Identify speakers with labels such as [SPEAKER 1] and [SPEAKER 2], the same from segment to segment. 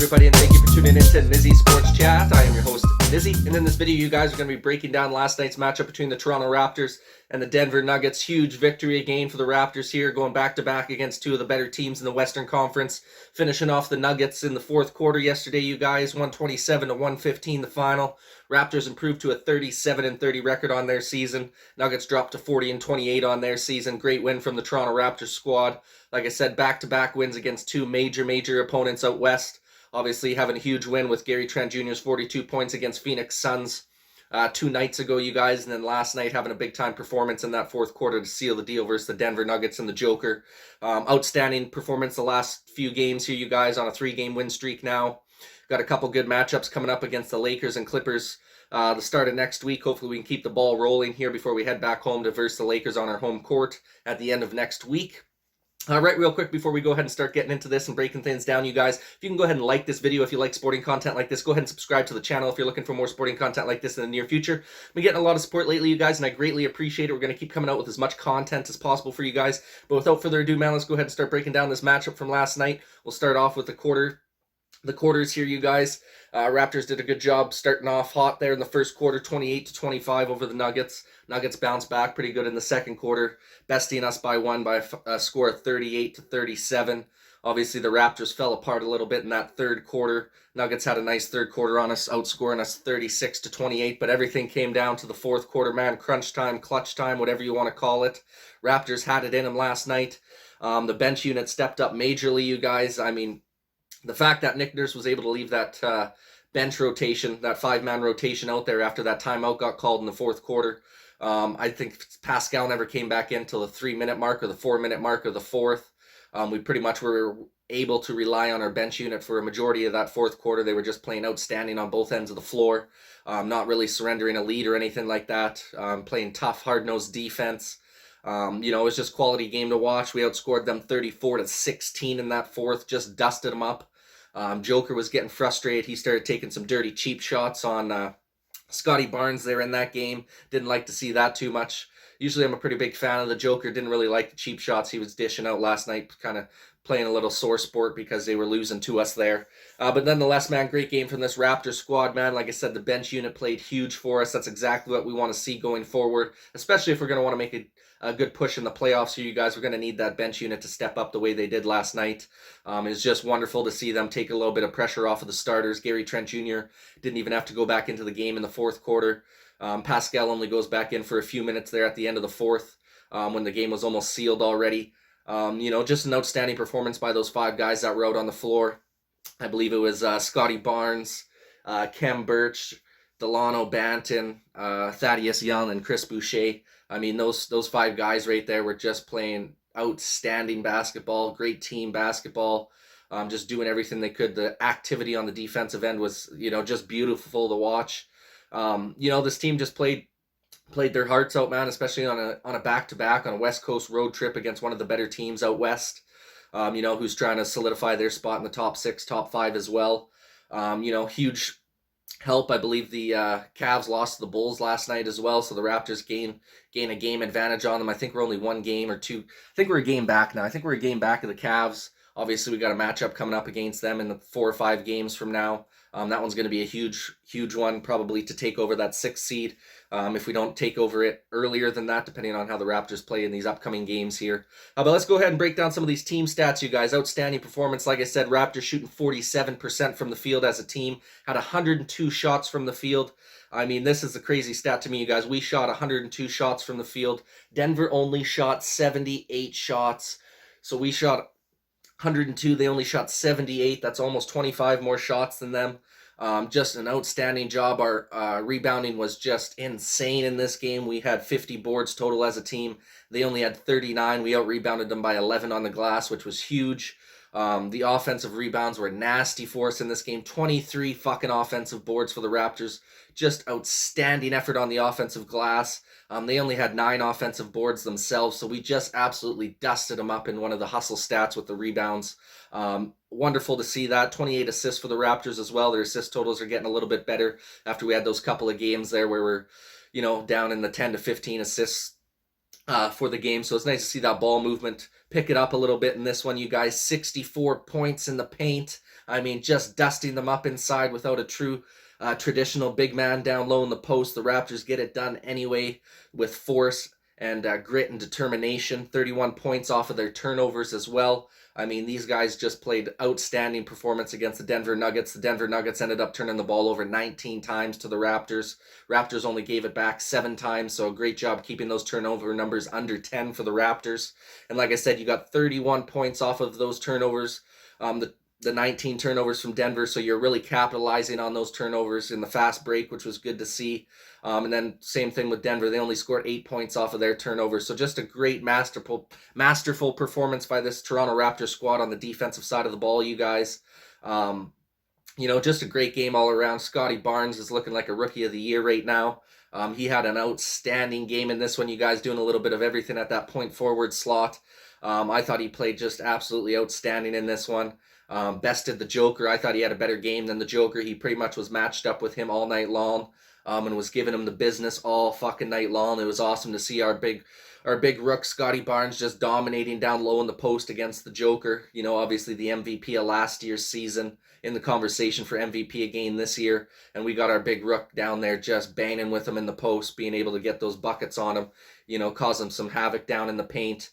[SPEAKER 1] everybody, and thank you for tuning in to Nizzy Sports Chat. I am your host, Nizzy, and in this video, you guys are going to be breaking down last night's matchup between the Toronto Raptors and the Denver Nuggets. Huge victory again for the Raptors here, going back-to-back against two of the better teams in the Western Conference, finishing off the Nuggets in the fourth quarter yesterday, you guys, 127-115 the final. Raptors improved to a 37-30 record on their season. Nuggets dropped to 40-28 on their season. Great win from the Toronto Raptors squad. Like I said, back-to-back wins against two major opponents out west. Obviously having a huge win with Gary Trent Jr.'s 42 points against Phoenix Suns 2 nights ago, you guys. And then last night having a big-time performance in that fourth quarter to seal the deal versus the Denver Nuggets and the Joker. Outstanding performance the last few games here, you guys, on a 3-game win streak now. Got a couple good matchups coming up against the Lakers and Clippers the start of next week. Hopefully we can keep the ball rolling here before we head back home to verse the Lakers on our home court at the end of next week. All right, real quick before we go ahead and start getting into this and breaking things down, you guys, if you can go ahead and like this video if you like sporting content like this, go ahead and subscribe to the channel if you're looking for more sporting content like this in the near future. I've been getting a lot of support lately, you guys, and I greatly appreciate it. We're going to keep coming out with as much content as possible for you guys. But without further ado, man, let's go ahead and start breaking down this matchup from last night. We'll start off with the quarters here, you guys. Raptors did a good job starting off hot there in the first quarter, 28-25 over the Nuggets. Nuggets bounced back pretty good in the second quarter, besting us by one by a score of 38-37. Obviously, the Raptors fell apart a little bit in that third quarter. Nuggets had a nice third quarter on us, outscoring us 36-28, but everything came down to the fourth quarter, man. Crunch time, clutch time, whatever you want to call it. Raptors had it in them last night. The bench unit stepped up majorly, you guys. I mean, the fact that Nick Nurse was able to leave that bench rotation, that 5-man rotation out there after that timeout got called in the fourth quarter. I think Pascal never came back in till the 3-minute mark or the 4-minute mark of the fourth. We pretty much were able to rely on our bench unit for a majority of that fourth quarter. They were just playing outstanding on both ends of the floor, not really surrendering a lead or anything like that, playing tough, hard-nosed defense. It was just quality game to watch. We outscored them 34-16 in that fourth, just dusted them up. Joker was getting frustrated. He started taking some dirty, cheap shots on Scottie Barnes there in that game. Didn't like to see that too much. Usually I'm a pretty big fan of the Joker. Didn't really like the cheap shots he was dishing out last night, kind of playing a little sore sport because they were losing to us there. But nonetheless, man, great game from this Raptors squad, man. Like I said, the bench unit played huge for us. That's exactly what we want to see going forward, especially if we're going to want to make a good push in the playoffs here, you guys. We're going to need that bench unit to step up the way they did last night. It's just wonderful to see them take a little bit of pressure off of the starters. Gary Trent Jr. didn't even have to go back into the game in the fourth quarter. Pascal only goes back in for a few minutes there at the end of the fourth when the game was almost sealed already. Just an outstanding performance by those 5 guys that were out on the floor. I believe it was Scottie Barnes, Kem Birch, Delano Banton, Thaddeus Young, and Chris Boucher. I mean, those 5 guys right there were just playing outstanding basketball, great team basketball, just doing everything they could. The activity on the defensive end was, just beautiful to watch. This team just played their hearts out, man, especially on a back-to-back on a West Coast road trip against one of the better teams out west, who's trying to solidify their spot in the top 6, top 5 as well. Huge help. I believe the Cavs lost to the Bulls last night as well, so the Raptors gain a game advantage on them. I think we're only 1 game or 2. I think we're a game back now. I think we're a game back of the Cavs. Obviously, we got a matchup coming up against them in the 4 or 5 games from now. That one's going to be a huge one, probably to take over that 6th seed. If we don't take over it earlier than that, depending on how the Raptors play in these upcoming games here. But let's go ahead and break down some of these team stats, you guys. Outstanding performance. Like I said, Raptors shooting 47% from the field as a team. Had 102 shots from the field. I mean, this is a crazy stat to me, you guys. We shot 102 shots from the field. Denver only shot 78 shots. So we shot 102. They only shot 78. That's almost 25 more shots than them. Just an outstanding job. Our rebounding was just insane in this game. We had 50 boards total as a team. They only had 39. We out-rebounded them by 11 on the glass, which was huge. The offensive rebounds were nasty for us in this game. 23 fucking offensive boards for the Raptors. Just outstanding effort on the offensive glass. They only had 9 offensive boards themselves, so we just absolutely dusted them up in one of the hustle stats with the rebounds. Wonderful to see that. 28 assists for the Raptors as well. Their assist totals are getting a little bit better after we had those couple of games there where we're, down in the 10 to 15 assists for the game. So it's nice to see that ball movement pick it up a little bit in this one, you guys. 64 points in the paint. I mean, just dusting them up inside without a true traditional big man down low in the post. The Raptors get it done anyway with force and grit and determination. 31 points off of their turnovers as well. I mean, these guys just played outstanding performance against the Denver Nuggets. The Denver Nuggets ended up turning the ball over 19 times to the Raptors. Raptors only gave it back 7 times, so a great job keeping those turnover numbers under 10 for the Raptors. And like I said, you got 31 points off of those turnovers. The 19 turnovers from Denver, so you're really capitalizing on those turnovers in the fast break, which was good to see. And then same thing with Denver. They only scored 8 points off of their turnovers. So just a great masterful performance by this Toronto Raptors squad on the defensive side of the ball, you guys. Just a great game all around. Scottie Barnes is looking like a rookie of the year right now. He had an outstanding game in this one, you guys, doing a little bit of everything at that point forward slot. I thought he played just absolutely outstanding in this one. Bested the Joker. I thought he had a better game than the Joker. He pretty much was matched up with him all night long, and was giving him the business all fucking night long. It was awesome to see our big rook Scottie Barnes just dominating down low in the post against the Joker. Obviously the MVP of last year's season, in the conversation for MVP again this year, and we got our big rook down there just banging with him in the post, being able to get those buckets on him, cause him some havoc down in the paint.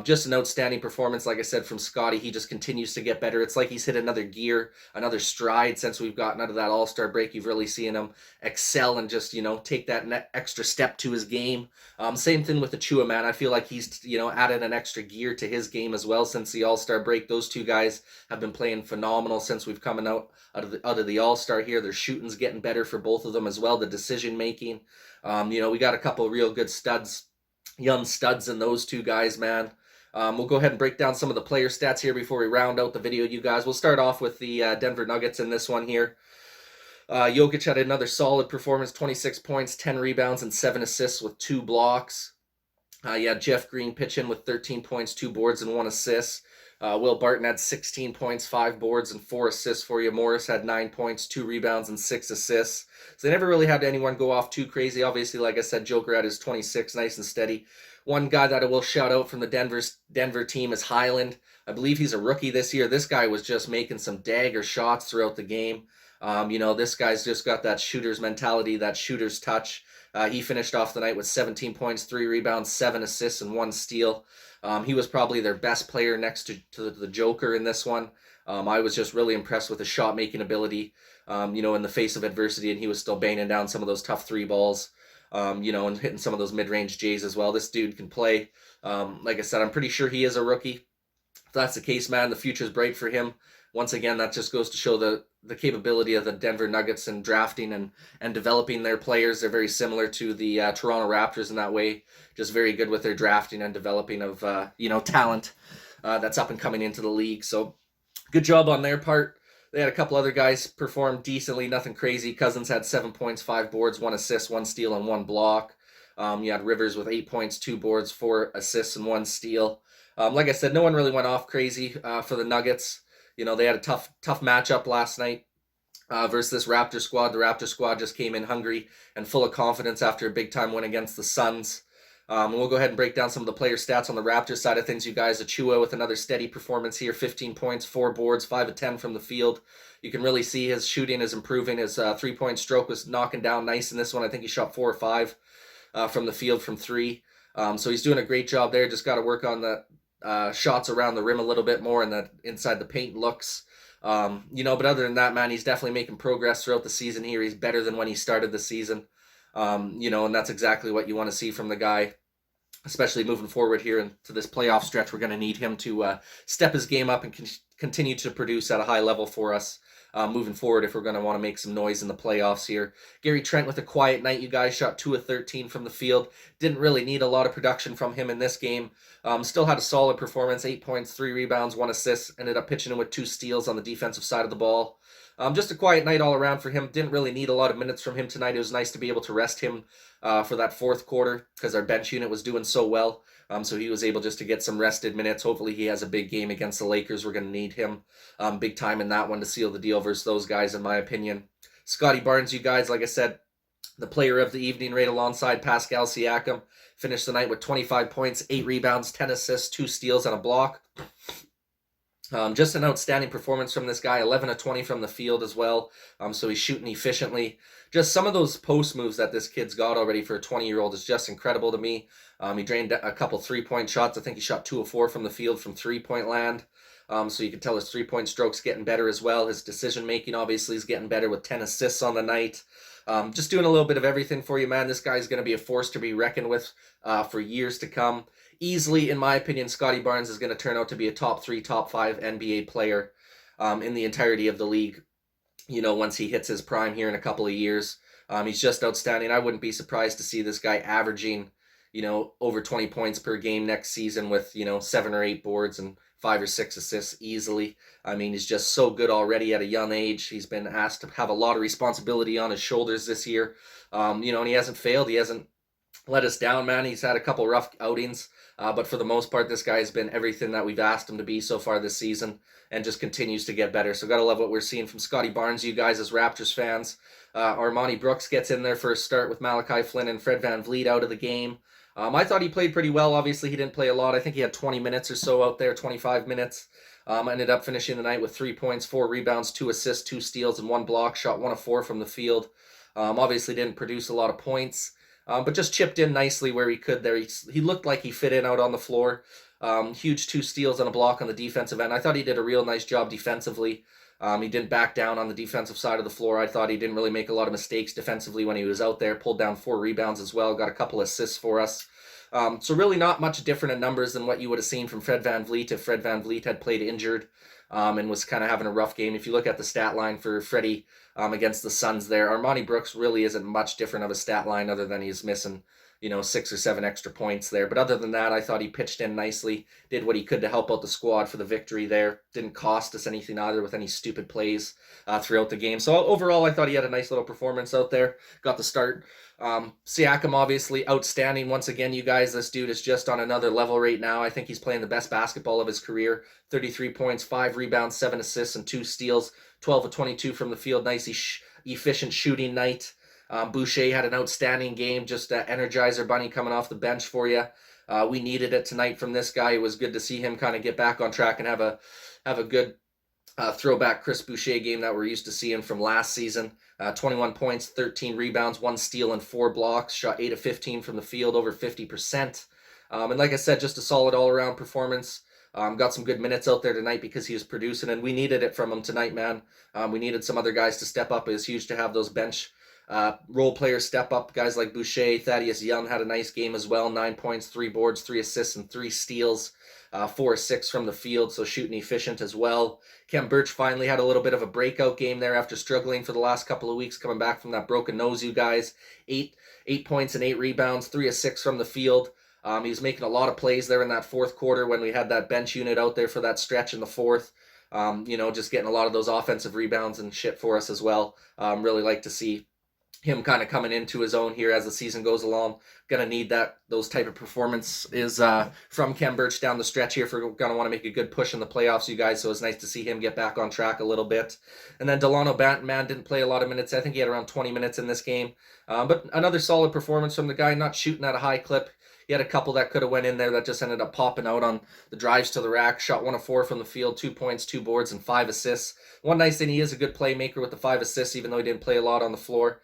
[SPEAKER 1] Just an outstanding performance, like I said, from Scottie. He just continues to get better. It's like he's hit another gear, another stride since we've gotten out of that All-Star break. You've really seen him excel and just, take that extra step to his game. Same thing with Achua, man. I feel like he's, added an extra gear to his game as well since the All-Star break. Those two guys have been playing phenomenal since we've come out of the All-Star here. Their shooting's getting better for both of them as well. The decision making. We got a couple real good studs. Young studs in those two guys, man. We'll go ahead and break down some of the player stats here before we round out the video, you guys. We'll start off with the Denver Nuggets in this one here. Jokic had another solid performance, 26 points, 10 rebounds, and 7 assists with 2 blocks. You had Jeff Green pitching with 13 points, 2 boards, and 1 assist. Will Barton had 16 points, 5 boards, and 4 assists for you. Morris had 9 points, 2 rebounds, and 6 assists. So they never really had anyone go off too crazy. Obviously, like I said, Joker had his 26, nice and steady. One guy that I will shout out from the Denver team is Highland. I believe he's a rookie this year. This guy was just making some dagger shots throughout the game. This guy's just got that shooter's mentality, that shooter's touch. He finished off the night with 17 points, 3 rebounds, 7 assists, and 1 steal. He was probably their best player next to the Joker in this one. I was just really impressed with his shot-making ability, in the face of adversity, and he was still banging down some of those tough 3 balls, and hitting some of those mid-range J's as well. This dude can play. Like I said, I'm pretty sure he is a rookie. If that's the case, man, the future's bright for him. Once again, that just goes to show the capability of the Denver Nuggets in drafting and developing their players. They're very similar to the Toronto Raptors in that way. Just very good with their drafting and developing of, talent that's up and coming into the league. So good job on their part. They had a couple other guys perform decently, nothing crazy. Cousins had 7 points, 5 boards, 1 assist, 1 steal, and 1 block. You had Rivers with 8 points, 2 boards, 4 assists, and 1 steal. Like I said, no one really went off crazy for the Nuggets. They had a tough matchup last night versus this Raptor squad. The Raptor squad just came in hungry and full of confidence after a big-time win against the Suns. We'll go ahead and break down some of the player stats on the Raptors side of things, you guys. Achua with another steady performance here, 15 points, 4 boards, 5 of 10 from the field. You can really see his shooting is improving. His three-point stroke was knocking down nice in this one. I think he shot 4 or 5 from the field from 3. So he's doing a great job there. Just got to work on the shots around the rim a little bit more and the inside the paint looks. But other than that, man, he's definitely making progress throughout the season here. He's better than when he started the season. And that's exactly what you want to see from the guy, especially moving forward here into this playoff stretch. We're going to need him to step his game up and continue to produce at a high level for us moving forward if we're going to want to make some noise in the playoffs here. Gary Trent with a quiet night, you guys. Shot 2 of 13 from the field. Didn't really need a lot of production from him in this game. Still had a solid performance, 8 points, 3 rebounds, 1 assist. Ended up pitching in with 2 steals on the defensive side of the ball. Just a quiet night all around for him. Didn't really need a lot of minutes from him tonight. It was nice to be able to rest him for that 4th quarter because our bench unit was doing so well. So he was able just to get some rested minutes. Hopefully he has a big game against the Lakers. We're going to need him big time in that one to seal the deal versus those guys, in my opinion. Scottie Barnes, you guys, like I said, the player of the evening right alongside Pascal Siakam. Finished the night with 25 points, 8 rebounds, 10 assists, 2 steals, and a block. Just an outstanding performance from this guy, 11 of 20 from the field as well. So he's shooting efficiently. Just some of those post moves that this kid's got already for a 20-year-old is just incredible to me. He drained a couple 3-point shots. I think he shot 2 of 4 from the field from 3-point land. So you can tell his 3-point stroke's getting better as well. His decision making obviously is getting better with 10 assists on the night. Just doing a little bit of everything for you, man. This guy's going to be a force to be reckoned with for years to come. Easily, in my opinion, Scottie Barnes is going to turn out to be a top 3, top 5 NBA player in the entirety of the league, once he hits his prime here in a couple of years. He's just outstanding. I wouldn't be surprised to see this guy averaging, over 20 points per game next season with, 7 or 8 boards and 5 or 6 assists easily. I mean, he's just so good already at a young age. He's been asked to have a lot of responsibility on his shoulders this year, and he hasn't failed. He hasn't let us down, man. He's had a couple rough outings, but for the most part, this guy has been everything that we've asked him to be so far this season and just continues to get better. So gotta love what we're seeing from Scottie Barnes, you guys as Raptors fans. Armani Brooks gets in there for a start with Malachi Flynn and Fred VanVleet out of the game. I thought he played pretty well. Obviously, he didn't play a lot. I think he had 20 minutes or so out there, 25 minutes. Ended up finishing the night with 3 points, 4 rebounds, 2 assists, 2 steals, and 1 block. Shot 1 of 4 from the field. Obviously didn't produce a lot of points, but just chipped in nicely where he could there. He looked like he fit in out on the floor. Huge 2 steals and a block on the defensive end. I thought he did a real nice job defensively. He didn't back down on the defensive side of the floor. I thought he didn't really make a lot of mistakes defensively when he was out there. Pulled down 4 rebounds as well. Got a couple assists for us. So really not much different in numbers than what you would have seen from Fred VanVleet if Fred VanVleet had played injured and was kind of having a rough game. If you look at the stat line for Freddie against the Suns there, Armani Brooks really isn't much different of a stat line other than he's missing 6 or 7 extra points there. But other than that, I thought he pitched in nicely, did what he could to help out the squad for the victory there. Didn't cost us anything either with any stupid plays throughout the game. So overall, I thought he had a nice little performance out there. Got the start. Siakam, obviously outstanding once again, you guys. This dude is just on another level right now. I think he's playing the best basketball of his career. 33 points, 5 rebounds, 7 assists, and 2 steals. 12 of 22 from the field. Nice, efficient shooting night. Boucher had an outstanding game, just Energizer Bunny coming off the bench for you. We needed it tonight from this guy. It was good to see him kind of get back on track and have a good throwback Chris Boucher game that we're used to seeing from last season. 21 points, 13 rebounds, 1 steal, and 4 blocks. Shot 8 of 15 from the field, over 50%. And like I said, just a solid all-around performance. Got some good minutes out there tonight because he was producing, and we needed it from him tonight, man. We needed some other guys to step up. It was huge to have those bench role players step up. Guys like Boucher, Thaddeus Young had a nice game as well. 9 points, 3 boards, 3 assists, and 3 steals. 4 or 6 from the field, so shooting efficient as well. Khem Birch finally had a little bit of a breakout game there after struggling for the last couple of weeks, coming back from that broken nose, you guys. 8 points and 8 rebounds, 3 of 6 from the field. He was making a lot of plays there in that fourth quarter when we had that bench unit out there for that stretch in the fourth. Just getting a lot of those offensive rebounds and shit for us as well. Really like to see him kind of coming into his own here as the season goes along. Gonna need those type of performances from Khem Birch down the stretch here if we're gonna want to make a good push in the playoffs, you guys. So it's nice to see him get back on track a little bit. And then Delano Banton didn't play a lot of minutes. I think he had around 20 minutes in this game. But another solid performance from the guy, not shooting at a high clip. He had a couple that could have went in there that just ended up popping out on the drives to the rack. Shot 1 of 4 from the field, 2 points, 2 boards, and 5 assists. One nice thing, he is a good playmaker with the 5 assists, even though he didn't play a lot on the floor.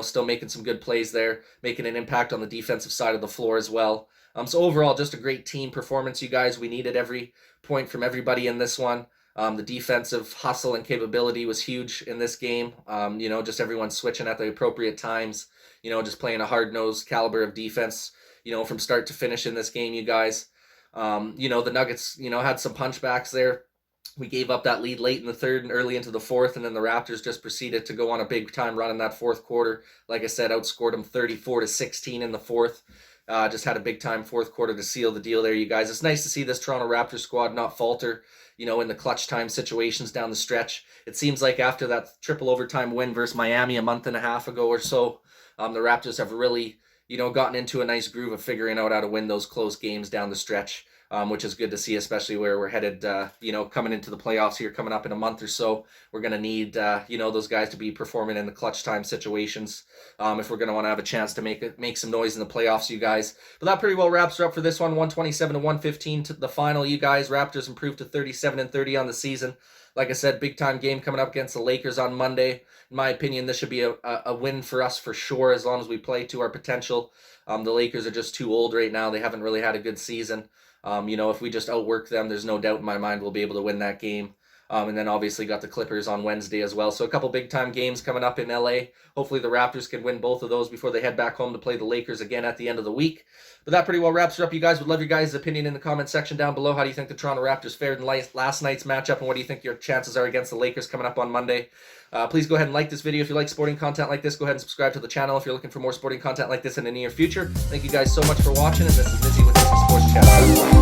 [SPEAKER 1] Still making some good plays there, making an impact on the defensive side of the floor as well. So overall, just a great team performance, you guys. We needed every point from everybody in this one. The defensive hustle and capability was huge in this game. Just everyone switching at the appropriate times, just playing a hard-nosed caliber of defense, from start to finish in this game, you guys. The Nuggets, had some punchbacks there. We gave up that lead late in the third and early into the fourth, and then the Raptors just proceeded to go on a big-time run in that fourth quarter. Like I said, outscored them 34-16 in the fourth. Just had a big-time fourth quarter to seal the deal there, you guys. It's nice to see this Toronto Raptors squad not falter, in the clutch time situations down the stretch. It seems like after that triple overtime win versus Miami a month and a half ago or so, the Raptors have really, gotten into a nice groove of figuring out how to win those close games down the stretch. which is good to see, especially where we're headed, coming into the playoffs here, coming up in a month or so. We're going to need, those guys to be performing in the clutch time situations if we're going to want to have a chance to make some noise in the playoffs, you guys. But that pretty well wraps her up for this one, 127-115 to the final, you guys. Raptors improved to 37-30 on the season. Like I said, big-time game coming up against the Lakers on Monday. In my opinion, this should be a win for us for sure, as long as we play to our potential. The Lakers are just too old right now. They haven't really had a good season. If we just outwork them, there's no doubt in my mind we'll be able to win that game. And then obviously got the Clippers on Wednesday as well. So a couple big-time games coming up in LA. Hopefully the Raptors can win both of those before they head back home to play the Lakers again at the end of the week. But that pretty well wraps it up, you guys. Would love your guys' opinion in the comment section down below. How do you think the Toronto Raptors fared in last night's matchup, and what do you think your chances are against the Lakers coming up on Monday? Please go ahead and like this video if you like sporting content like this. Go ahead and subscribe to the channel if you're looking for more sporting content like this in the near future. Thank you guys so much for watching, and this is Nizzy with Nizzy Sports Chat.